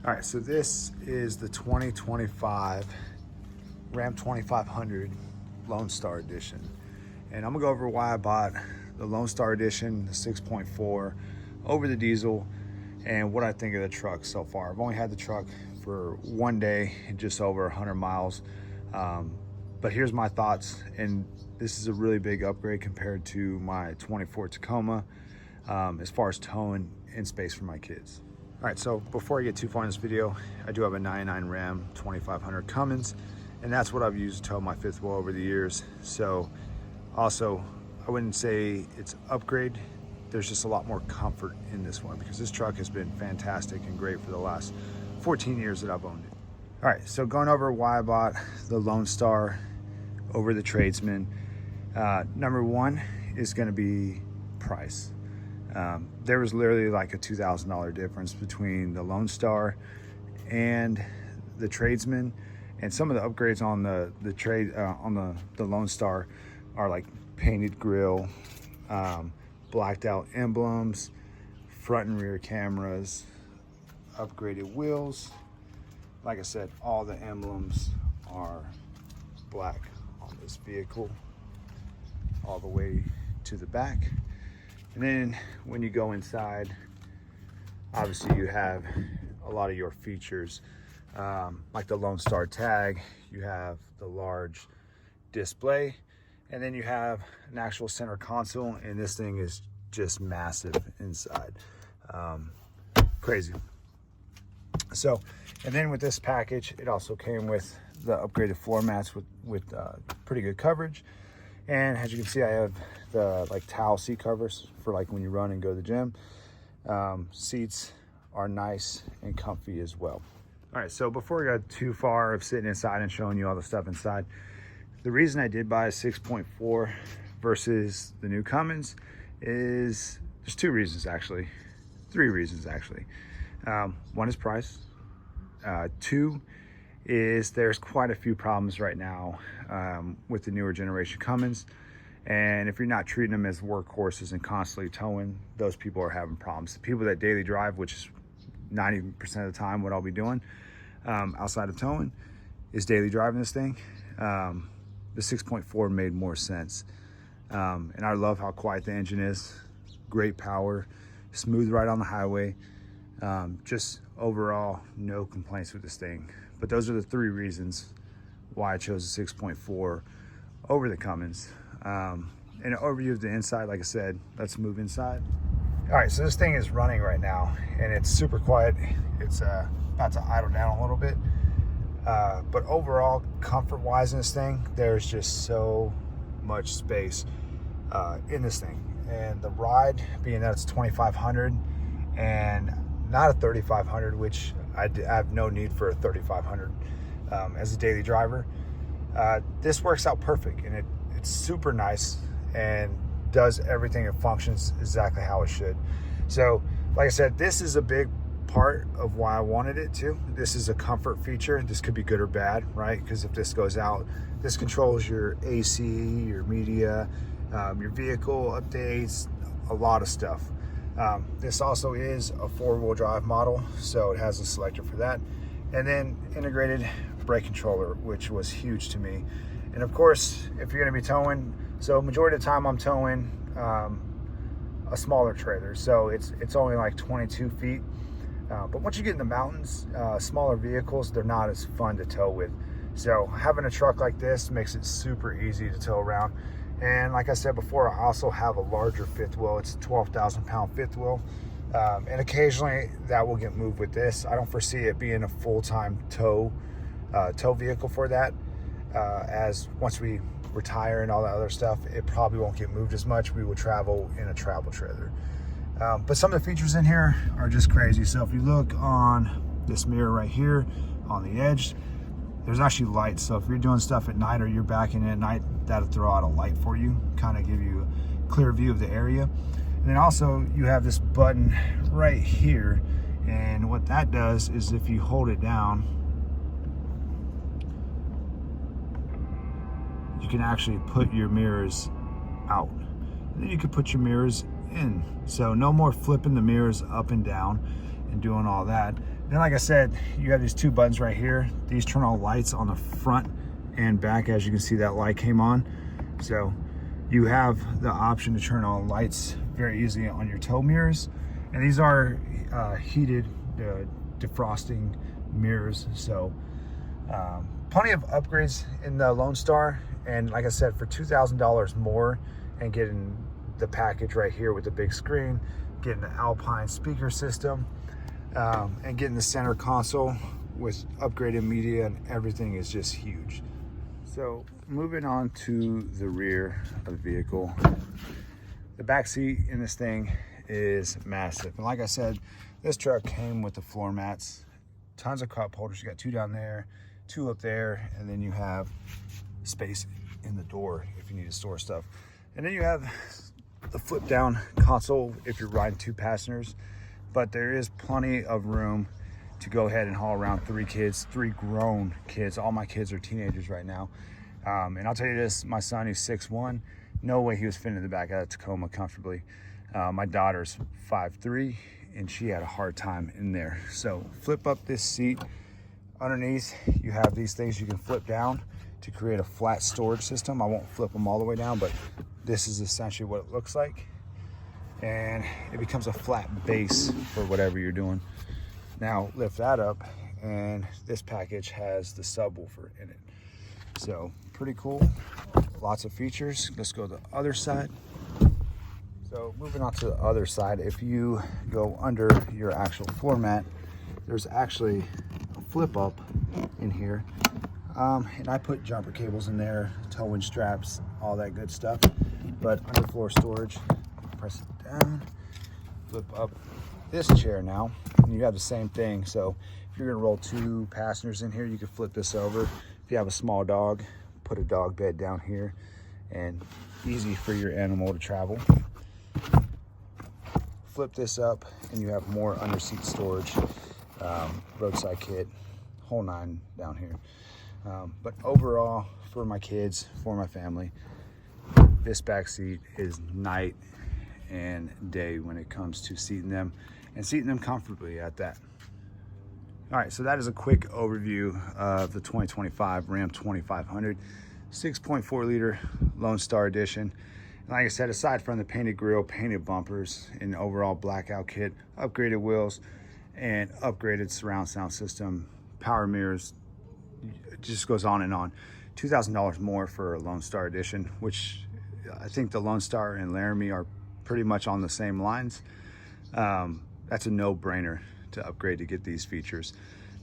All right, so this is the 2025 Ram 2500 Lonestar Edition. And I'm gonna go over why I bought the Lonestar Edition, the 6.4, over the diesel, and what I think of the truck so far. I've only had the truck for one day and just over 100 miles. But here's my thoughts, and this is a really big upgrade compared to my 24 Tacoma as far as towing and space for my kids. All right, so before I get too far in this video, I do have a 99 Ram 2500 Cummins, and that's what I've used to tow my fifth wheel over the years. So also, I wouldn't say it's an upgrade. There's just a lot more comfort in this one because this truck has been fantastic and great for the last 14 years that I've owned it. All right, so going over why I bought the Lonestar over the Tradesman. Number one is gonna be price. There was literally like a $2,000 difference between the Lonestar and the Tradesman, and some of the upgrades on the Lonestar are like painted grille, blacked out emblems, front and rear cameras, upgraded wheels. Like I said, all the emblems are black on this vehicle all the way to the back. And then when you go inside, obviously you have a lot of your features, like the Lonestar tag. You have the large display, and then you have an actual center console, and this thing is just massive inside. Crazy. So, and then with this package, it also came with the upgraded floor mats with pretty good coverage. And as you can see, I have the like towel seat covers for like when you run and go to the gym. Seats are nice and comfy as well. All right, so before we got too far of sitting inside and showing you all the stuff inside, the reason I did buy a 6.4 versus the new Cummins is there's two reasons actually, three reasons actually. One is price. Two is there's quite a few problems right now with the newer generation Cummins, and if you're not treating them as workhorses and constantly towing, those people are having problems. The people that daily drive, which is 90% of the time what I'll be doing outside of towing, is daily driving this thing. The 6.4 made more sense, and I love how quiet the engine is. Great power, smooth ride on the highway. Just overall, no complaints with this thing. But those are the three reasons why I chose the 6.4 over the Cummins. And an overview of the inside, like I said, let's move inside. All right, so this thing is running right now, and it's super quiet. It's about to idle down a little bit. But overall, comfort-wise in this thing, there's just so much space in this thing. And the ride, being that it's 2,500 and not a 3,500, which I have no need for a 3,500 as a daily driver. This works out perfect, and it's super nice and does everything. It functions exactly how it should. So, like I said, this is a big part of why I wanted it too. This is a comfort feature. This could be good or bad, right? Because if this goes out, this controls your AC, your media, your vehicle updates, a lot of stuff. This also is a four-wheel drive model, so it has a selector for that. And then integrated brake controller, which was huge to me. And of course, if you're gonna be towing, so majority of the time I'm towing a smaller trailer. So it's only like 22 feet. But once you get in the mountains, smaller vehicles, they're not as fun to tow with. So having a truck like this makes it super easy to tow around. And like I said before, I also have a larger fifth wheel. It's a 12,000 pound fifth wheel. And occasionally that will get moved with this. I don't foresee it being a full-time tow vehicle for that. As once we retire and all that other stuff, it probably won't get moved as much. We will travel in a travel trailer. But some of the features in here are just crazy. So if you look on this mirror right here on the edge, there's actually lights. So if you're doing stuff at night or you're backing in at night, that'll throw out a light for you, kind of give you a clear view of the area. And then also you have this button right here. And what that does is if you hold it down, you can actually put your mirrors out. And then you can put your mirrors in. So no more flipping the mirrors up and down and doing all that. Then, like I said, you have these two buttons right here. These turn on lights on the front and back. As you can see, that light came on. So you have the option to turn on lights very easily on your tow mirrors. And these are heated defrosting mirrors. So plenty of upgrades in the Lonestar. And like I said, for $2,000 more and getting the package right here with the big screen, getting the Alpine speaker system, and getting the center console with upgraded media and everything is just huge. So moving on to the rear of the vehicle, the back seat in this thing is massive. And like I said, this truck came with the floor mats, tons of cup holders. You got two down there, two up there, and then you have space in the door if you need to store stuff. And then you have the flip down console if you're riding two passengers, but there is plenty of room to go ahead and haul around three grown kids. All my kids are teenagers right now. And I'll tell you this, my son, he's 6'1", no way he was fitting in the back of a Tacoma comfortably. My daughter's 5'3", and she had a hard time in there. So flip up this seat. Underneath, you have these things you can flip down to create a flat storage system. I won't flip them all the way down, but this is essentially what it looks like. And it becomes a flat base for whatever you're doing. Now lift that up, and this package has the subwoofer in it. So pretty cool, lots of features. Let's go to the other side. So moving on to the other side, if you go under your actual floor mat, there's actually a flip up in here. And I put jumper cables in there, towing straps, all that good stuff. But underfloor storage, press it down, flip up this chair now, and you have the same thing. So if you're gonna roll two passengers in here, you can flip this over. If you have a small dog, put a dog bed down here, and easy for your animal to travel. Flip this up and you have more under seat storage, roadside kit, whole nine down here. But overall, for my kids, for my family, this back seat is night and day when it comes to seating them and seating them comfortably at that. All right, so that is a quick overview of the 2025 Ram 2500 6.4 liter Lonestar edition. And like I said, aside from the painted grille, painted bumpers, and overall blackout kit, upgraded wheels, and upgraded surround sound system, power mirrors, it just goes on and on. $2,000 more for a Lonestar edition, which I think the Lonestar and Laramie are pretty much on the same lines. That's a no-brainer to upgrade to get these features.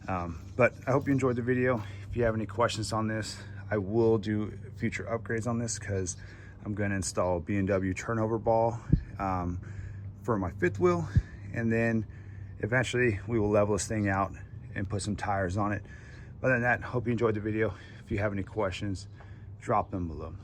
But I hope you enjoyed the video. If you have any questions on this, I will do future upgrades on this because I'm going to install a B&W turnover ball for my fifth wheel, and then eventually we will level this thing out and put some tires on it. Other than that, hope you enjoyed the video. If you have any questions, drop them below.